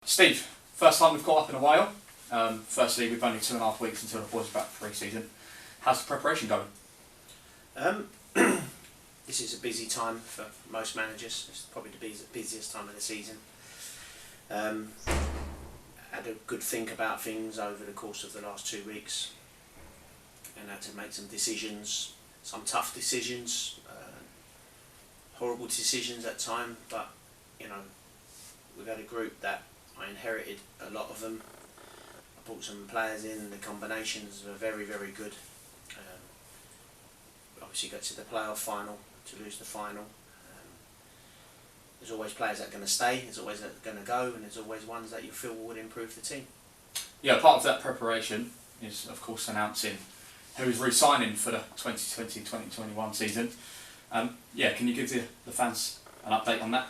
Steve, first time we've caught up in a while. Firstly, we've only 2.5 weeks until the boys are back for pre-season. How's the preparation going? This is a busy time for most managers. It's probably the busiest time of the season. Had a good think about things over the course of the last 2 weeks and had to make some decisions, some tough decisions, horrible decisions at time, but you know, we've had a group that I inherited a lot of them. I brought some players in, the combinations were very, very good. Obviously got to the playoff final, to lose the final. There's always players that are going to stay, there's always that are going to go, and there's always ones that you feel would improve the team. Yeah, part of that preparation is, of course, announcing who is re-signing for the 2020-2021 season. Yeah, can you give the fans an update on that?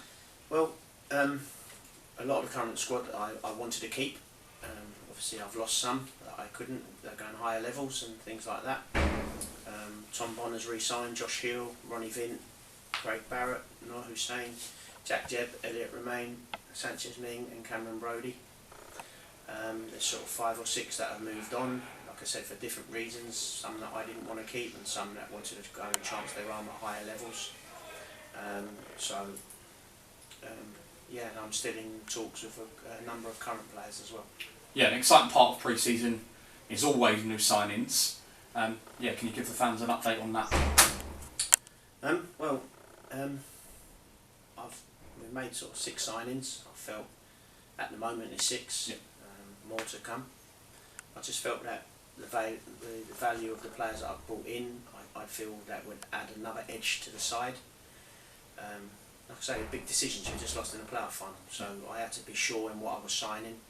Well, a lot of the current squad I wanted to keep. Obviously I've lost some that I couldn't, they're going higher levels and things like that. Tom Bonner's re-signed, Josh Hill, Ronnie Vint, Craig Barrett, Noor Hussain, Jack Jebb, Elliot Romain, Sanchez Ming and Cameron Brodie. There's sort of 5 or 6 that have moved on, like I said, for different reasons, some that I didn't want to keep and some that wanted to go and chance their arm at higher levels. Yeah, and I'm still in talks with a number of current players as well. Yeah, an exciting part of pre-season is always new signings. Yeah, can you give the fans an update on that? We've made sort of 6 signings. I felt at the moment it's 6. Yeah. More to come. I just felt that the value of the players that I've brought in, I feel that would add another edge to the side. Like I say, big decisions. We just lost in the playoff final, so I had to be sure in what I was signing.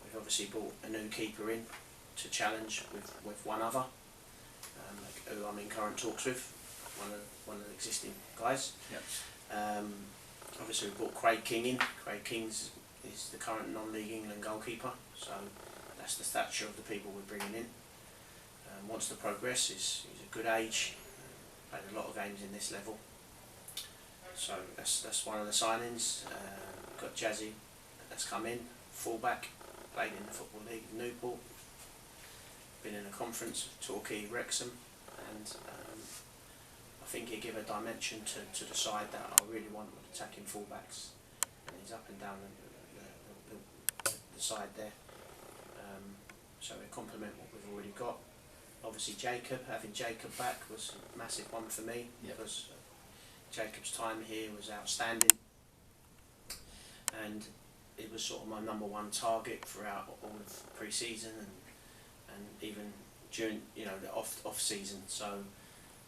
We've obviously brought a new keeper in to challenge with one other, who I'm in current talks with, one of the existing guys. Yep. Obviously we brought Craig King in. Craig King is the current non-league England goalkeeper, so that's the stature of the people we're bringing in. Wants to progress, he's a good age, played a lot of games in this level. So that's one of the signings. Got Jazzy that's come in, fullback, played in the Football League of Newport, been in a conference with Torquay, Wrexham, and I think he gave a dimension to the side that I really want with attacking fullbacks, and he's up and down the side there. So we complement what we've already got. Obviously having Jacob back was a massive one for me. Yep. Because Jacob's time here was outstanding, and it was sort of my number 1 target throughout all of pre-season and even during the off season. So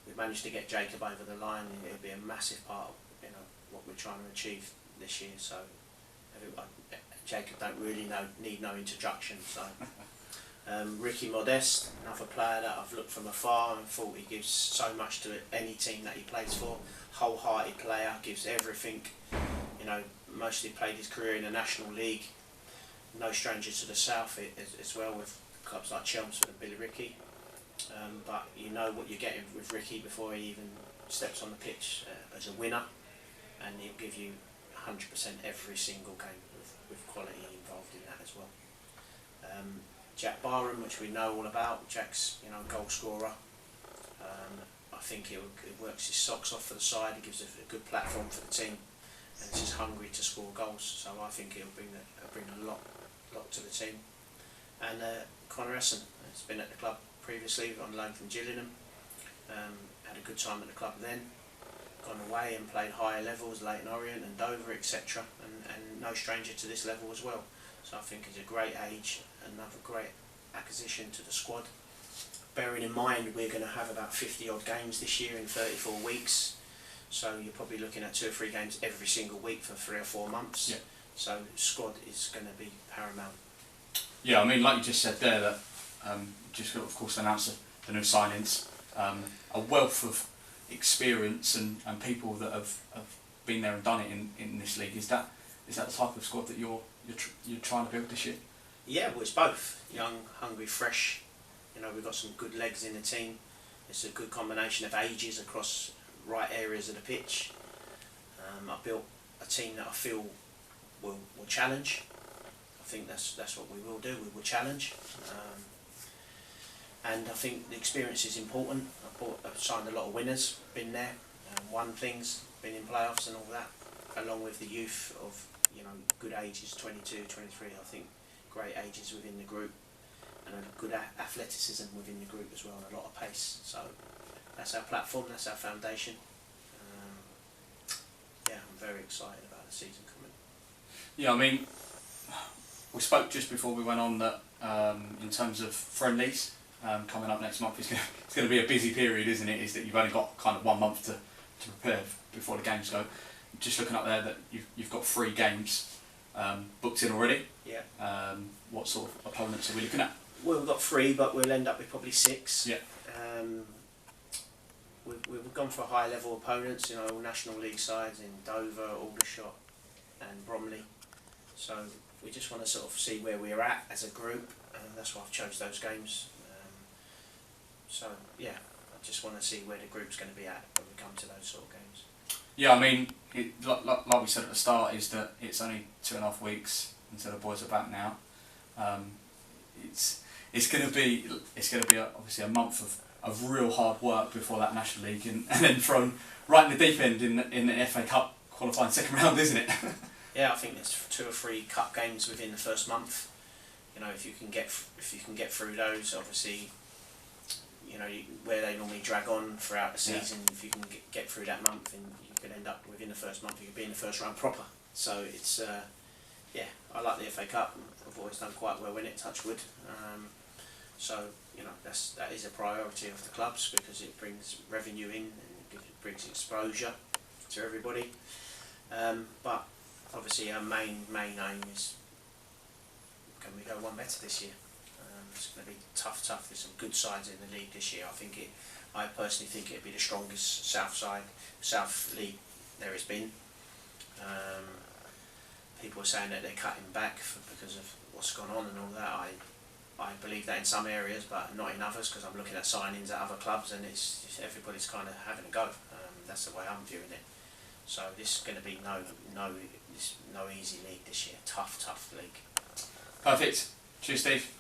we managed to get Jacob over the line, and it'll be a massive part of what we're trying to achieve this year. So Jacob don't really need no introduction. So Ricky Modeste, another player that I've looked from afar and thought he gives so much to any team that he plays for. Wholehearted player, gives everything. Mostly played his career in the National League. No stranger to the South as well, with clubs like Chelmsford and Billericay. But you know what you're getting with Ricky before he even steps on the pitch as a winner, and he'll give you 100% every single game with quality involved in that as well. Jack Barham, which we know all about. Jack's goal scorer. I think he works his socks off for the side. He gives a good platform for the team, and he's just hungry to score goals. So I think he'll bring a lot to the team. And Connor Essen has been at the club previously on loan from Gillingham. Had a good time at the club then. Gone away and played higher levels, Leyton Orient and Dover, etc. And no stranger to this level as well. So I think he's a great age, another great acquisition to the squad. Bearing in mind we're going to have about 50 odd games this year in 34 weeks, so you're probably looking at 2 or 3 games every single week for 3 or 4 months. Yeah. So squad is going to be paramount. Yeah, I mean, like you just said there, that just of course announced the new signings, a wealth of experience and people that have been there and done it in this league. Is that the type of squad that you're trying to build this year? Yeah, well, it's both young, hungry, fresh. We've got some good legs in the team. It's a good combination of ages across right areas of the pitch. I built a team that I feel we'll challenge. I think that's what we will do. We will challenge, and I think the experience is important. I've signed a lot of winners, been there, won things, been in playoffs and all that, along with the youth of good ages, 22, 23. I think great ages within the group, and a good athleticism within the group as well, and a lot of pace. So that's our platform, that's our foundation. I'm very excited about the season coming. Yeah, I mean, we spoke just before we went on that in terms of friendlies coming up next month, it's going to be a busy period, isn't it? Is that you've only got kind of 1 month to prepare before the games go. Just looking up there that you've got 3 games booked in already. Yeah. What sort of opponents are we looking at? Well, we've got 3, but we'll end up with probably 6. Yeah. We've gone for high level opponents, all National League sides in Dover, Aldershot and Bromley. So we just want to sort of see where we're at as a group, and that's why I've chose those games. I just want to see where the group's going to be at when we come to those sort of games. Yeah, I mean, like we said at the start, is that it's only 2.5 weeks until the boys are back now. It's going to be obviously a month of real hard work before that National League, and then thrown right in the deep end in the FA Cup qualifying second round, isn't it? Yeah, I think there's 2 or 3 cup games within the first month. If you can get through those, obviously, where they normally drag on throughout the season. Yeah. If you can get through that month, and you could end up within the first month, you could be in the first round proper. So it's I like the FA Cup. I've always done quite well in it, touch wood. That is a priority of the clubs, because it brings revenue in and it brings exposure to everybody. But obviously our main aim is, can we go one better this year? It's going to be tough. There's some good sides in the league this year. I personally think it'll be the strongest South League there has been. People are saying that they're cutting back because of what's gone on and all that. I believe that in some areas, but not in others, because I'm looking at signings at other clubs, and it's just everybody's kind of having a go. That's the way I'm viewing it. So this is going to be no easy league this year. Tough league. Perfect. Cheers, Steve.